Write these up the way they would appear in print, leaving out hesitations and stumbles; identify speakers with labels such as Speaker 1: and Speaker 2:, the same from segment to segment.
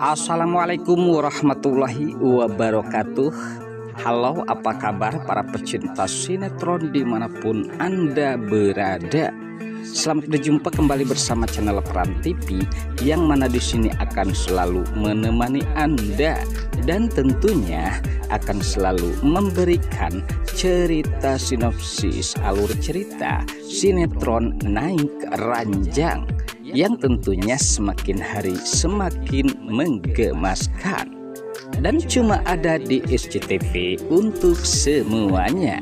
Speaker 1: Assalamualaikum warahmatullahi wabarakatuh. Halo, apa kabar para pecinta sinetron dimanapun Anda berada? Selamat berjumpa kembali bersama channel Peran TV, yang mana di sini akan selalu menemani Anda dan tentunya akan selalu memberikan cerita sinopsis alur cerita sinetron Naik Ranjang yang tentunya semakin hari semakin menggemaskan dan cuma ada di SCTV untuk semuanya.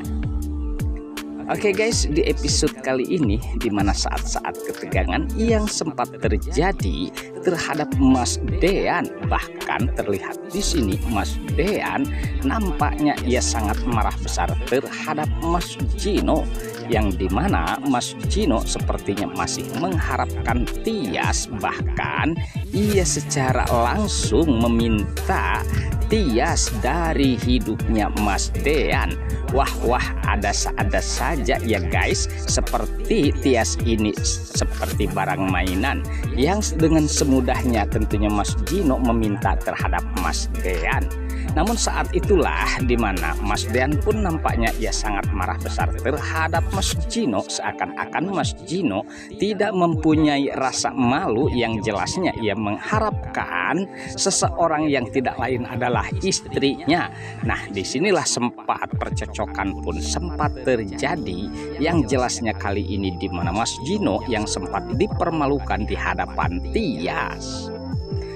Speaker 1: Oke guys, di episode kali ini dimana saat-saat ketegangan yang sempat terjadi terhadap Mas Dean, bahkan terlihat di sini Mas Dean nampaknya ia sangat marah besar terhadap Mas Gino, yang dimana Mas Gino sepertinya masih mengharapkan Tias, bahkan ia secara langsung meminta Tias dari hidupnya Mas Dean. Wah, ada saja ya guys, seperti Tias ini seperti barang mainan yang dengan semudahnya tentunya Mas Gino meminta terhadap Mas Dean. Namun saat itulah dimana Mas Dean pun nampaknya ia sangat marah besar terhadap Mas Gino, seakan-akan Mas Gino tidak mempunyai rasa malu yang jelasnya ia mengharapkan seseorang yang tidak lain adalah istrinya. Nah, disinilah sempat percekcokan pun sempat terjadi yang jelasnya kali ini dimana Mas Gino yang sempat dipermalukan di hadapan Tias.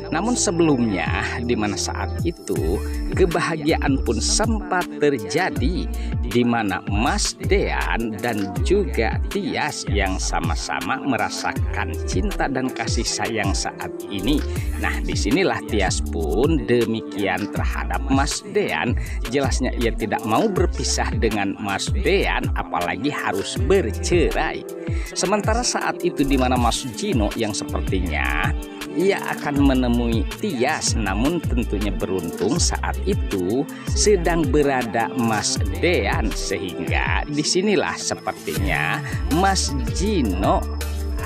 Speaker 1: Namun sebelumnya dimana saat itu kebahagiaan pun sempat terjadi dimana Mas Dean dan juga Tias yang sama-sama merasakan cinta dan kasih sayang saat ini. Nah, disinilah Tias pun demikian terhadap Mas Dean. Jelasnya ia tidak mau berpisah dengan Mas Dean, apalagi harus bercerai. Sementara saat itu dimana Mas Gino yang sepertinya ia akan menemui Tias, namun tentunya beruntung saat itu sedang berada Mas Dean, sehingga disinilah sepertinya Mas Gino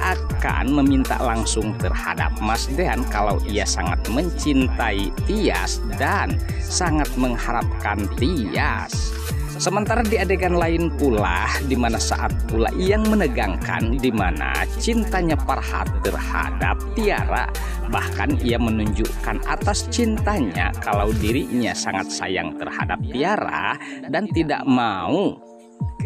Speaker 1: akan meminta langsung terhadap Mas Dean kalau ia sangat mencintai Tias dan sangat mengharapkan Tias. Sementara di adegan lain pula dimana saat pula yang menegangkan dimana cintanya Farhat terhadap Tiara, bahkan ia menunjukkan atas cintanya kalau dirinya sangat sayang terhadap Tiara dan tidak mau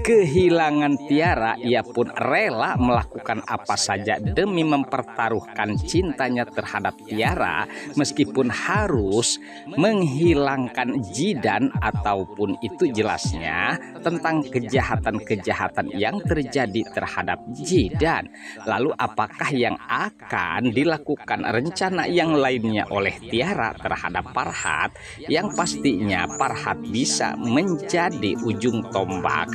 Speaker 1: kehilangan Tiara. Ia pun rela melakukan apa saja demi mempertaruhkan cintanya terhadap Tiara, meskipun harus menghilangkan Jidan ataupun itu jelasnya tentang kejahatan-kejahatan yang terjadi terhadap Jidan. Lalu apakah yang akan dilakukan rencana yang lainnya oleh Tiara terhadap Farhat, yang pastinya Farhat bisa menjadi ujung tombak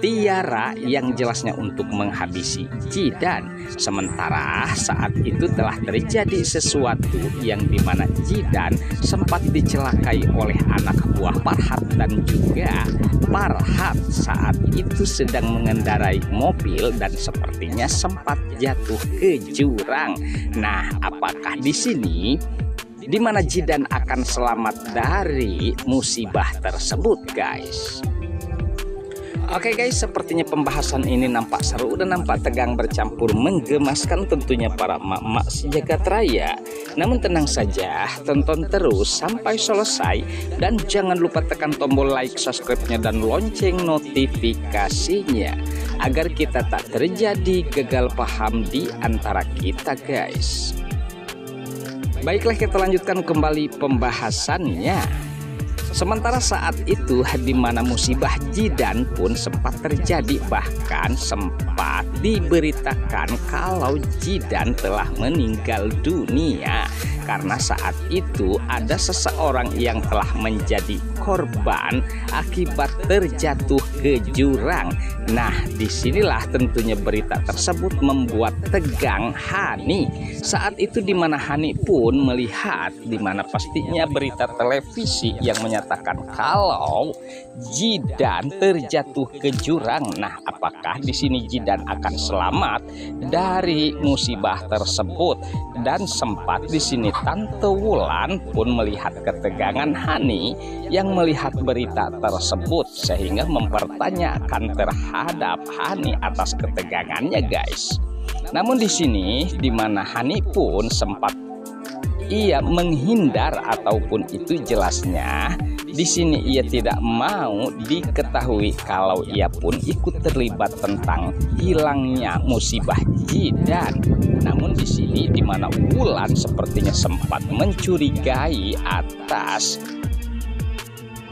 Speaker 1: Tiara yang jelasnya untuk menghabisi Jidan. Sementara saat itu telah terjadi sesuatu yang dimana Jidan sempat dicelakai oleh anak buah Farhat, dan juga Farhat saat itu sedang mengendarai mobil dan sepertinya sempat jatuh ke jurang. Nah, apakah di sini dimana Jidan akan selamat dari musibah tersebut guys? Oke guys, sepertinya pembahasan ini nampak seru dan nampak tegang bercampur menggemaskan tentunya para emak-emak sejagat raya. Namun tenang saja, tonton terus sampai selesai dan jangan lupa tekan tombol like, subscribe-nya dan lonceng notifikasinya agar kita tak terjadi gagal paham di antara kita guys. Baiklah, kita lanjutkan kembali pembahasannya. Sementara saat itu dimana musibah Jidan pun sempat terjadi, bahkan sempat diberitakan kalau Jidan telah meninggal dunia. karena saat itu ada seseorang yang telah menjadi korban akibat terjatuh ke jurang. Nah, disinilah tentunya berita tersebut membuat tegang Hani. Saat itu di mana Hani pun melihat di mana pastinya berita televisi yang menyatakan kalau Jidan terjatuh ke jurang. Nah, apakah di sini Jidan akan selamat dari musibah tersebut? Dan sempat di sini Tante Wulan pun melihat ketegangan Hani yang melihat berita tersebut sehingga mempertanyakan terhadap Hani atas ketegangannya, guys. Namun di sini di mana Hani pun sempat ia menghindar ataupun itu jelasnya di sini ia tidak mau diketahui kalau ia pun ikut terlibat tentang hilangnya musibah Jidan. Namun di sini di mana Wulan sepertinya sempat mencurigai atas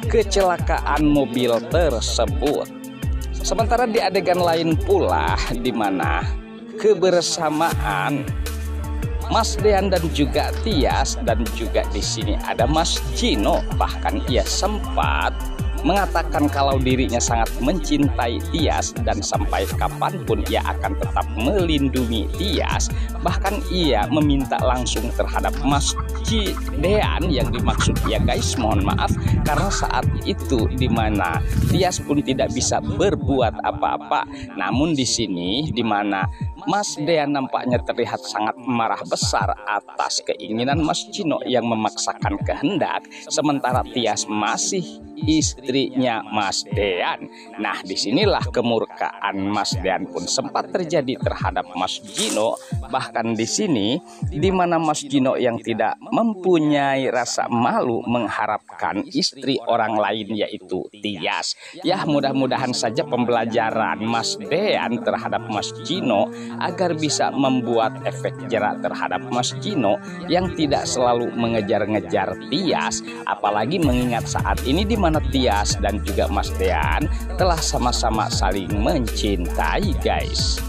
Speaker 1: kecelakaan mobil tersebut. Sementara di adegan lain pula di mana kebersamaan Mas Dean dan juga Tias dan juga di sini ada Mas Gino, bahkan ia sempat mengatakan kalau dirinya sangat mencintai Tias dan sampai kapanpun ia akan tetap melindungi Tias. Bahkan ia meminta langsung terhadap Mas Dean yang dimaksud ya guys, mohon maaf karena saat itu di mana Tias pun tidak bisa berbuat apa-apa. Namun di sini di mana Mas Dean nampaknya terlihat sangat marah besar atas keinginan Mas Gino yang memaksakan kehendak, sementara Tias masih istrinya Mas Dean. Nah, disinilah kemurkaan Mas Dean pun sempat terjadi terhadap Mas Gino. Bahkan di sini, di mana Mas Gino yang tidak mempunyai rasa malu mengharapkan istri orang lain yaitu Tias. Ya, mudah-mudahan saja pembelajaran Mas Dean terhadap Mas Gino agar bisa membuat efek jerak terhadap Mas Gino yang tidak selalu mengejar-ngejar Tias, apalagi mengingat saat ini di mana Tias dan juga Mas Dean telah sama-sama saling mencintai, guys.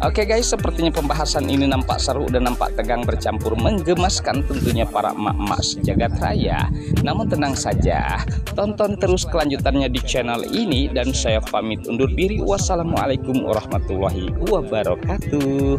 Speaker 1: Oke guys, sepertinya pembahasan ini nampak seru dan nampak tegang bercampur menggemaskan tentunya para emak-emak sejagat raya. Namun tenang saja, tonton terus kelanjutannya di channel ini dan saya pamit undur diri. Wassalamualaikum warahmatullahi wabarakatuh.